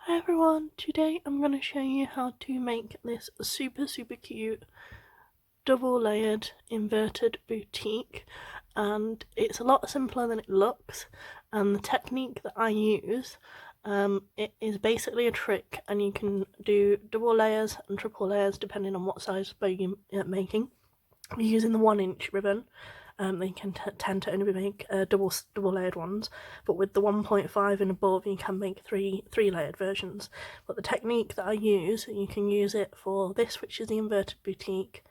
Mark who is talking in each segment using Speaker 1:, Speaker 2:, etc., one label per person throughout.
Speaker 1: Hi everyone, today I'm going to show you how to make this super cute double layered inverted boutique, and it's a lot simpler than it looks. And the technique that I use, it is basically a trick, and you can do double layers and triple layers depending on what size bow you're making. I'm using the 1-inch ribbon. They can tend to only make double layered ones, but with the 1.5 and above you can make three layered versions. But the technique that I use, you can use it for this, which is the inverted boutique,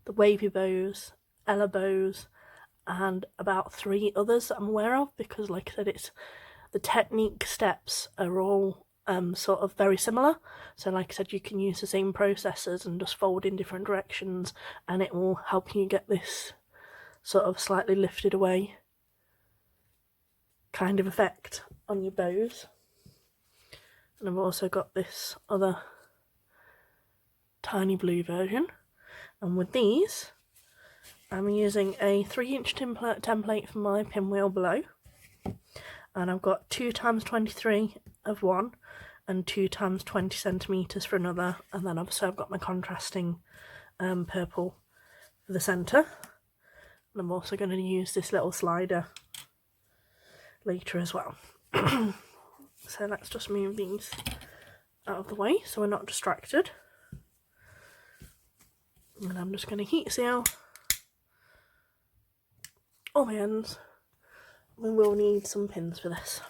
Speaker 1: the wavy bows, Ella bows, and about 3 others that I'm aware of, because like I said, it's the technique steps are all sort of very similar. So like I said, you can use the same processes and just fold in different directions, and it will help you get this sort of slightly lifted away kind of effect on your bows. And I've also got this other tiny blue version, and with these I'm using a 3-inch template for my pinwheel below, and I've got 2 x 23 of one and 2 x 20 centimeters for another, and then obviously I've got my contrasting purple for the centre. And I'm also going to use this little slider later as well. So let's just move these out of the way so we're not distracted. And I'm just going to heat seal all my ends. We will need some pins for this.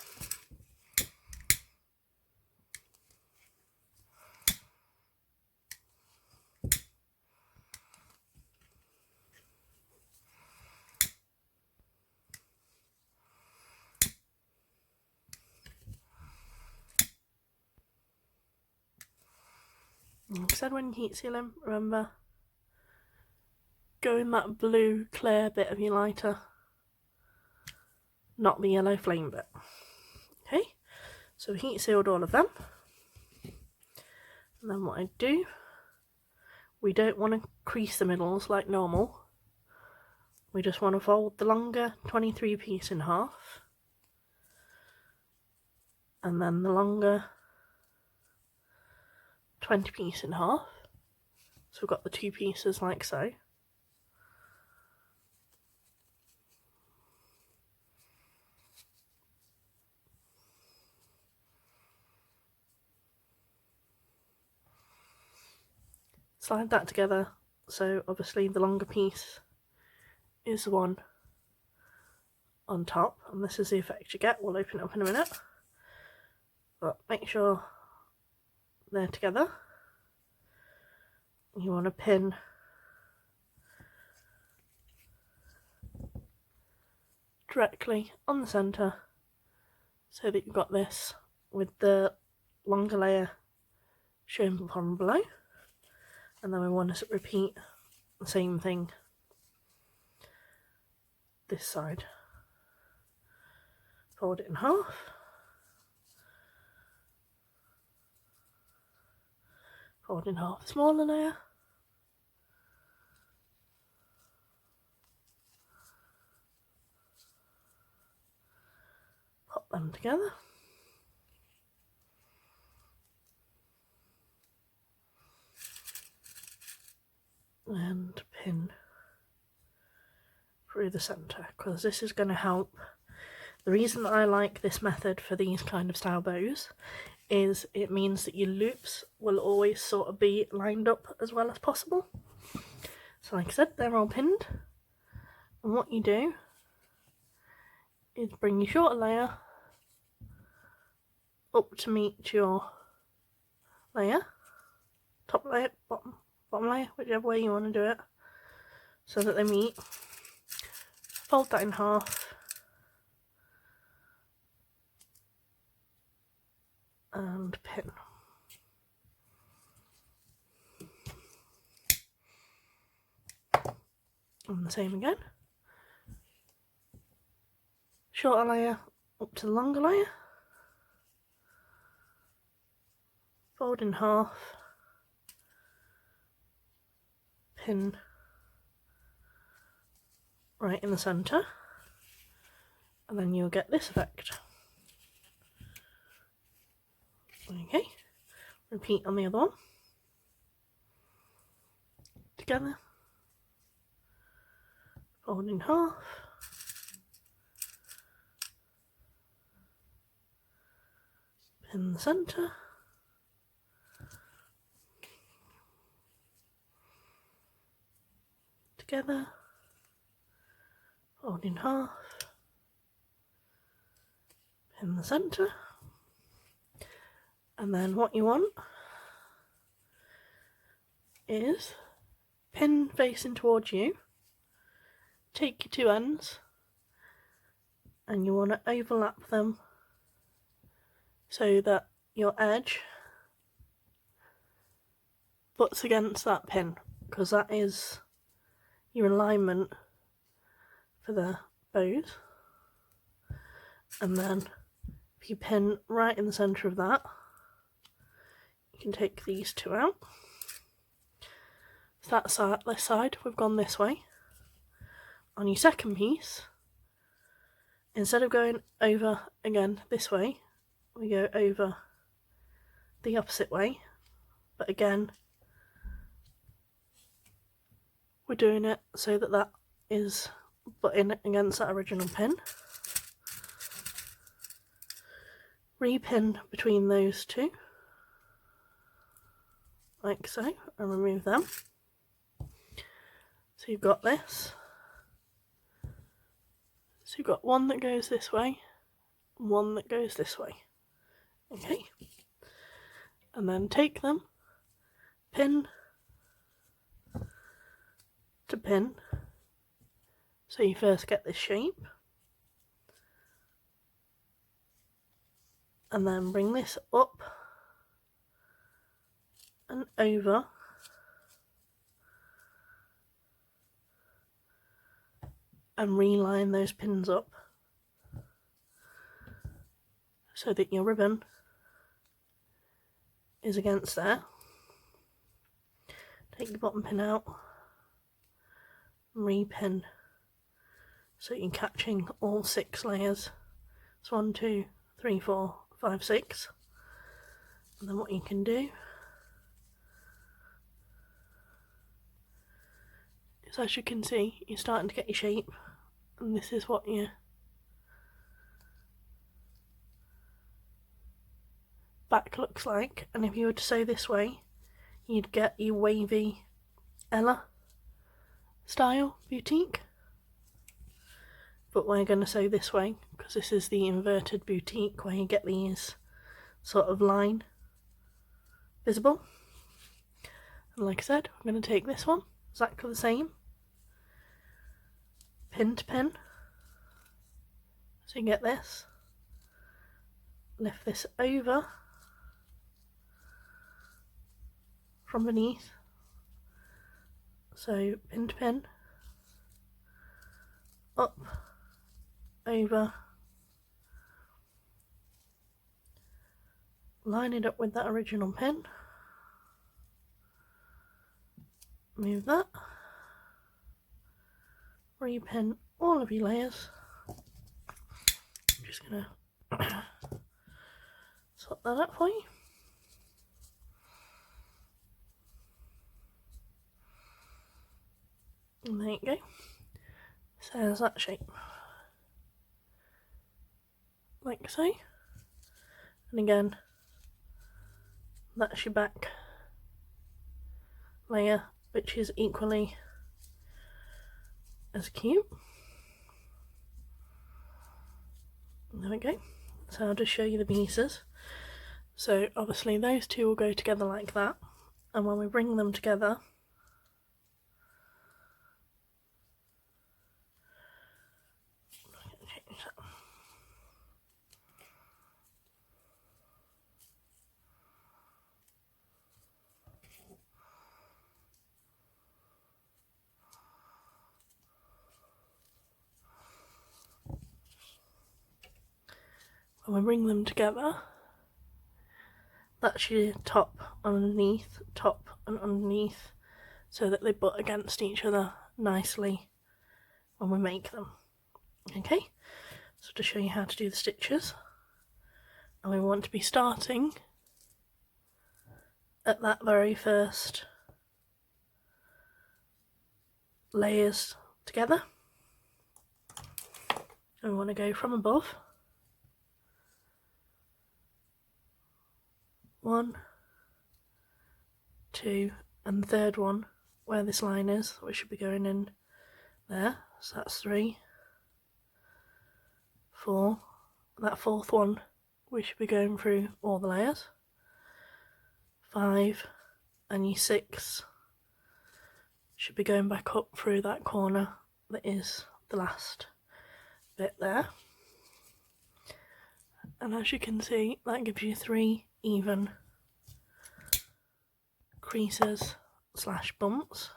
Speaker 1: Like I said, when you heat sealing, remember, go in that blue clear bit of your lighter, not the yellow flame bit. Okay, so we heat sealed all of them. And then what I do, we don't want to crease the middles like normal. We just want to fold the longer 23 piece in half, and then the longer 20 piece in half. So we've got the 2 pieces like so. Slide that together, so obviously the longer piece is the one on top, and this is the effect you get. We'll open it up in a minute, but make sure they're together. You want to pin directly on the centre so that you've got this with the longer layer shown upon below, and then we want to repeat the same thing this side. Fold it in half, fold in half the smaller layer, pop them together, and pin through the centre, because this is going to help. The reason that I like this method for these kind of style bows is it means that your loops will always sort of be lined up as well as possible. So like I said, they're all pinned, and what you do is bring your shorter layer up to meet your layer, top layer, bottom layer, whichever way you want to do it, so that they meet. Fold that in half, and pin. And the same again. Shorter layer up to the longer layer, fold in half, pin right in the centre, and then you'll get this effect. Okay, Repeat on the other one. Together. Fold in half. Pin the centre. Together. Fold in half. Pin the centre. And then what you want is pin facing towards you. Take your two ends and you want to overlap them so that your edge butts against that pin, because that is your alignment for the bows. And then if you pin right in the centre of that, you can take these two out. So that side, this side, we've gone this way. On your second piece, instead of going over again this way, we go over the opposite way, but again we're doing it so that that is butting against that original pin. Repin between those two, like so, and remove them. So you've got this. So you've got one that goes this way, and one that goes this way. Okay. And then take them, pin to pin. So you first get this shape. And then bring this up and over and reline those pins up so that your ribbon is against there. Take your bottom pin out, repin so you're catching all 6 layers. It's 1, 2, 3, 4, 5, 6. And then what you can do is, as you can see, you're starting to get your shape, and this is what your back looks like. And if you were to sew this way, you'd get your wavy Ella style boutique, but we're going to sew this way because this is the inverted boutique where you get these sort of line visible. And like I said, I'm going to take this one, exactly the same, pin to pin, so you get this, lift this over from beneath, so pin to pin, up, over, line it up with that original pin, move that, repin all of your layers. I'm just going to sort that out for you. And there you go. So there's that shape. Like so. And again, that's your back layer, which is equally as cute. There we go. So I'll just show you the pieces. So obviously those two will go together like that, and when we bring them together, that's your top underneath, top and underneath, so that they butt against each other nicely when we make them. Okay, so to show you how to do the stitches, and we want to be starting at that very first layers together. And we want to go from above. 1, 2, and the third one where this line is, we should be going in there. So that's 3, 4. That fourth one we should be going through all the layers. 5, and your 6 should be going back up through that corner that is the last bit there. And as you can see, that gives you 3 even creases / bumps.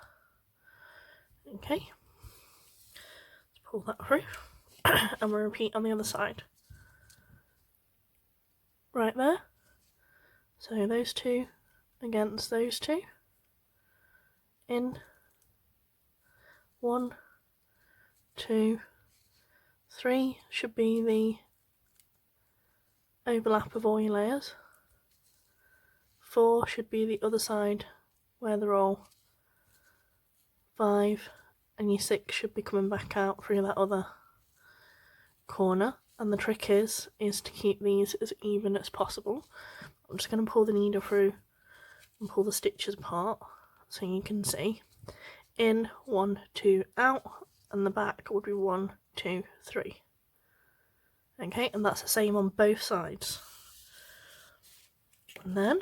Speaker 1: Okay, let's pull that through and we'll repeat on the other side. Right there, so those 2 against those 2, in 1, 2, 3 should be the overlap of all your layers. 4 should be the other side where they're all. 5, and your 6 should be coming back out through that other corner. And the trick is to keep these as even as possible. I'm just going to pull the needle through and pull the stitches apart so you can see. In, 1, 2, out, and the back would be 1, 2, 3. Okay, and that's the same on both sides. And then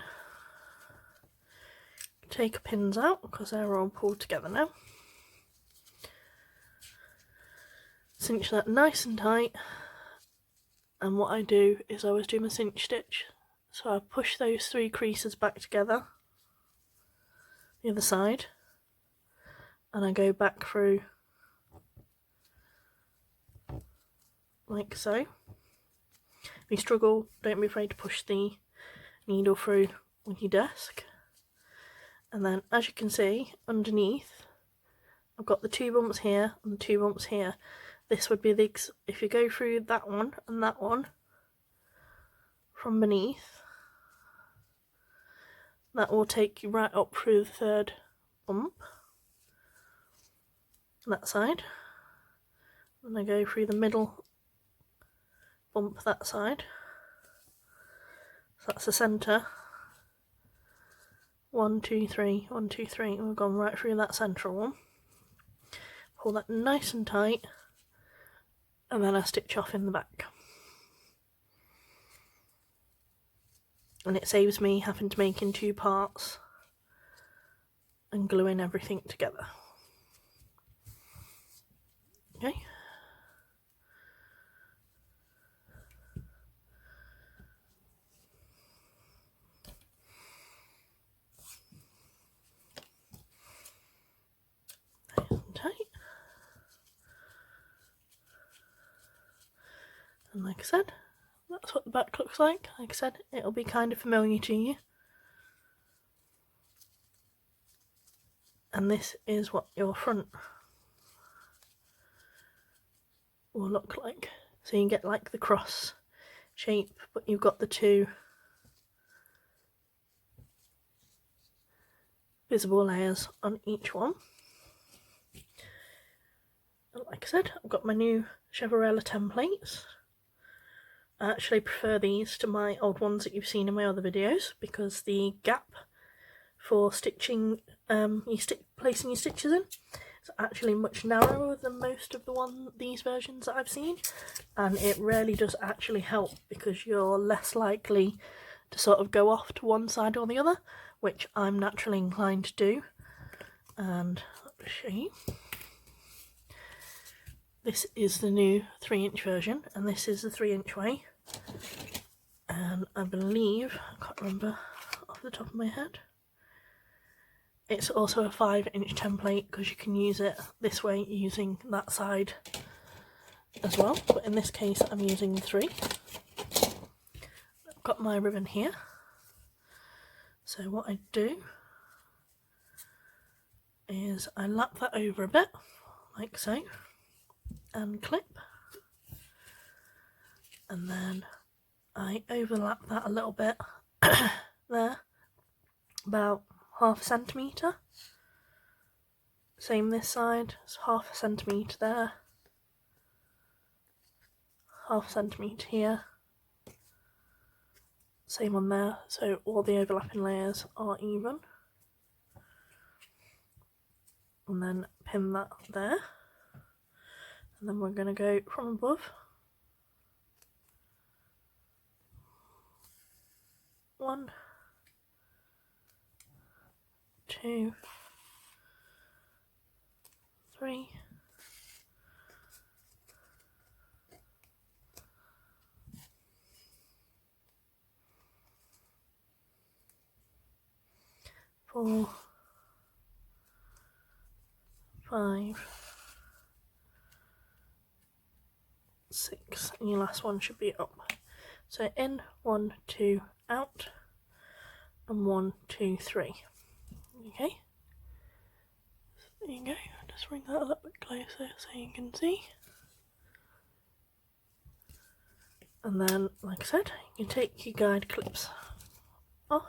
Speaker 1: take your pins out because they're all pulled together now. Cinch that nice and tight, and what I do is I always do my cinch stitch. So I push those 3 creases back together, the other side, and I go back through like so. If you struggle, don't be afraid to push the needle through with your desk. And then, as you can see, underneath I've got the 2 bumps here and the 2 bumps here. This would be the, if you go through that one and that one from beneath, that will take you right up through the 3rd bump, that side. And I go through the middle bump that side. So that's the centre. 1, 2, 3, 1, 2, 3, and we've gone right through that central one. Pull that nice and tight, and then I stitch off in the back. And it saves me having to make in 2 parts and gluing everything together. Okay. Nice and tight. And like I said, that's what the back looks like. Like I said, it'll be kind of familiar to you. And this is what your front will look like. So you get like the cross shape, but you've got the 2 visible layers on each one. And like I said, I've got my new Cheverella templates. I actually prefer these to my old ones that you've seen in my other videos because the gap for stitching, placing your stitches in, is actually much narrower than most of these versions that I've seen, and it really does actually help because you're less likely to sort of go off to one side or the other, which I'm naturally inclined to do. And let me show you. This is the new 3-inch version, and this is the 3-inch way. And I believe, I can't remember off the top of my head, it's also a 5-inch template because you can use it this way using that side as well. But in this case, I'm using 3. I've got my ribbon here. So what I do is I lap that over a bit, like so, and clip, and then I overlap that a little bit there, about ½ centimetre. Same this side, it's ½ centimetre there, ½ centimetre here, same on there, so all the overlapping layers are even. And then pin that there, and then we're going to go from above. 1, 2, 3, 4, 5, 6, and your last one should be up. So in, 1, 2, out, and 1, 2, 3. Okay, there you go. Just bring that a little bit closer so you can see. And then, like I said, you can take your guide clips off.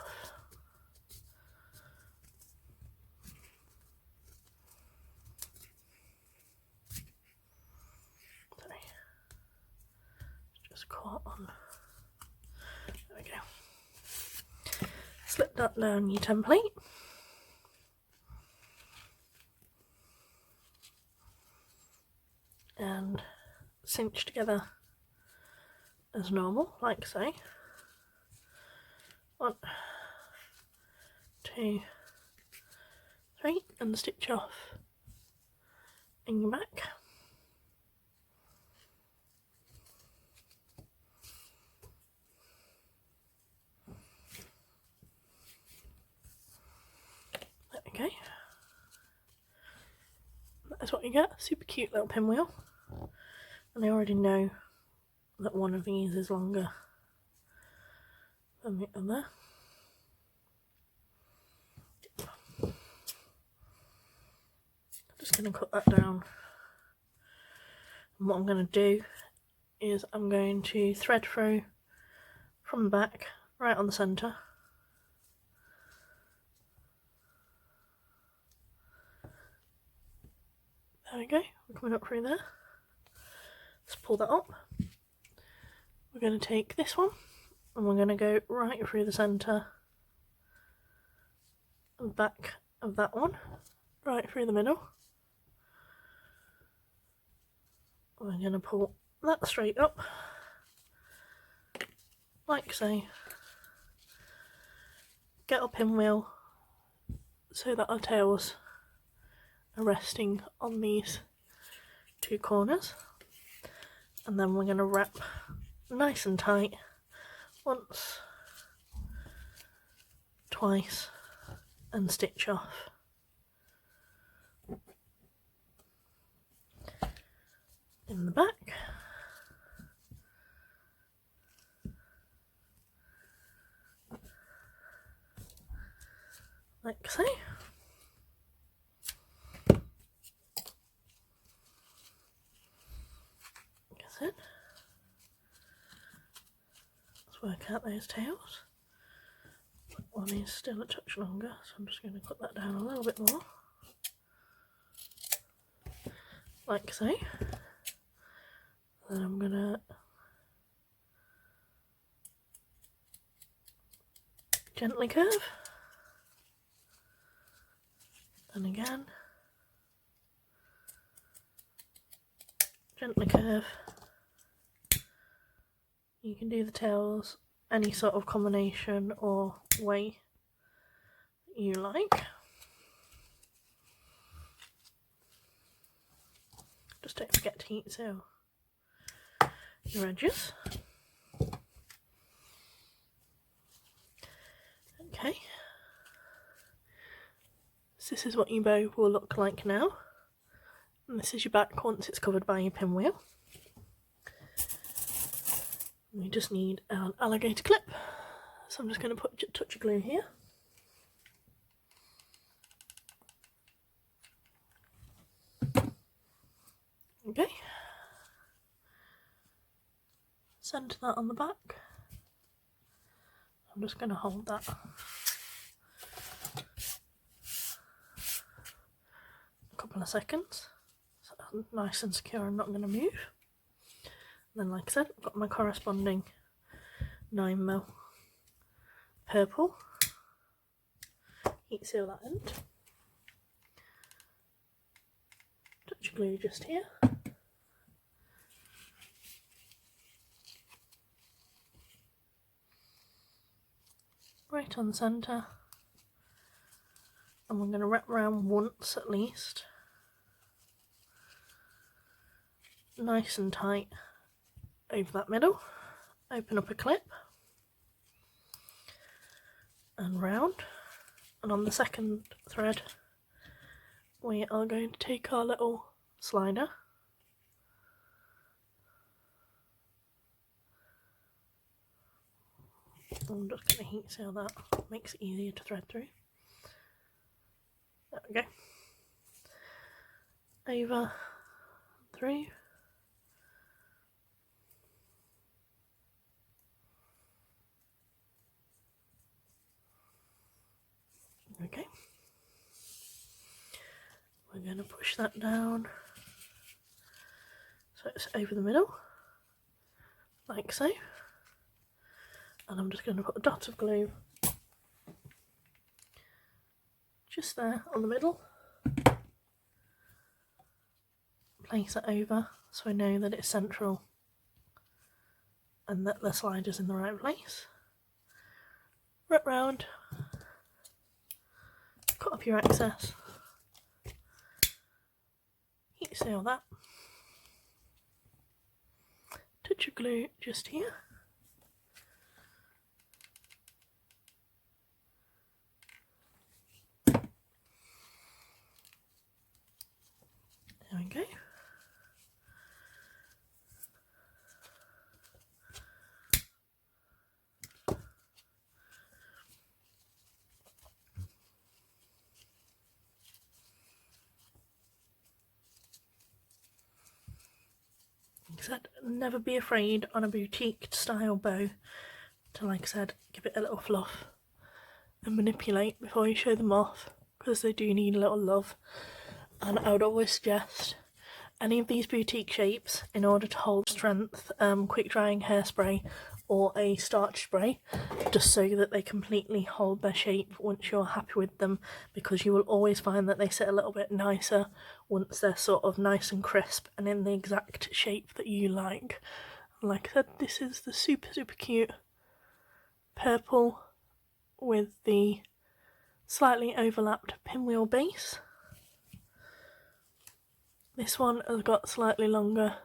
Speaker 1: Sorry, just caught on. There we go. Slip that down your template. And cinch together as normal, like so. 1, 2, 3, and stitch off in your back. There we go. That's what you get, super cute little pinwheel. And I already know that one of these is longer than the other. I'm just going to cut that down. And what I'm going to do is I'm going to thread through from the back right on the centre. There we go, we're coming up through there. Let's pull that up. We're going to take this one and we're going to go right through the centre and back of that one, right through the middle. We're going to pull that straight up, like so. Get our pinwheel so that our tails are resting on these two corners. And then we're going to wrap nice and tight once, twice, and stitch off. In the back. Like so. That's it. Let's work out those tails. That one is still a touch longer, so I'm just going to cut that down a little bit more. Like so. Then I'm going to gently curve. And again. Gently curve. You can do the tails any sort of combination or way you like. Just don't forget to heat seal your edges. Okay. So this is what your bow will look like now. And this is your back once it's covered by your pinwheel. We just need an alligator clip. So I'm just going to put a touch of glue here. Okay. Centre that on the back. I'm just going to hold that couple of seconds. So nice and secure, I'm not going to move. And then like I said, I've got my corresponding 9mm purple. Heat seal that end. Touch glue just here. Right on centre. And we're going to wrap around once at least. Nice and tight over that middle. Open up a clip. And round. And on the second thread, we are going to take our little slider. I'm just going to heat seal that, makes it easier to thread through. There we go. Over, through. Okay. We're going to push that down so it's over the middle, like so. And I'm just going to put a dot of glue just there on the middle. Place it over so I know that it's central and that the slider's in the right place. Wrap round, cut off your excess, heat seal that, touch of glue just here. There we go. Like I said, never be afraid on a boutique style bow to, like I said, give it a little fluff and manipulate before you show them off, because they do need a little love. And I would always suggest any of these boutique shapes, in order to hold strength, quick drying hairspray or a starch spray, just so that they completely hold their shape once you're happy with them, because you will always find that they sit a little bit nicer once they're sort of nice and crisp and in the exact shape that you like. Like I said, this is the super cute purple with the slightly overlapped pinwheel base. This one has got slightly longer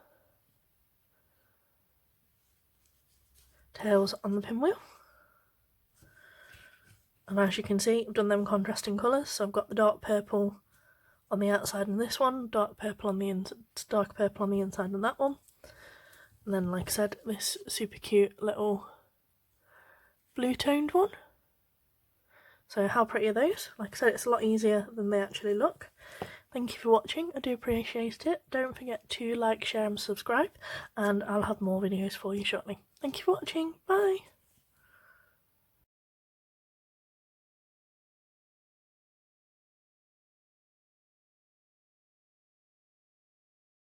Speaker 1: tails on the pinwheel. And as you can see, I've done them contrasting colours, so I've got the dark purple on the outside in this one, dark purple on the inside on that one. And then, like I said, this super cute little blue toned one. So how pretty are those? Like I said, it's a lot easier than they actually look. Thank you for watching, I do appreciate it. Don't forget to like, share and subscribe, and I'll have more videos for you shortly. Thank you for watching, bye!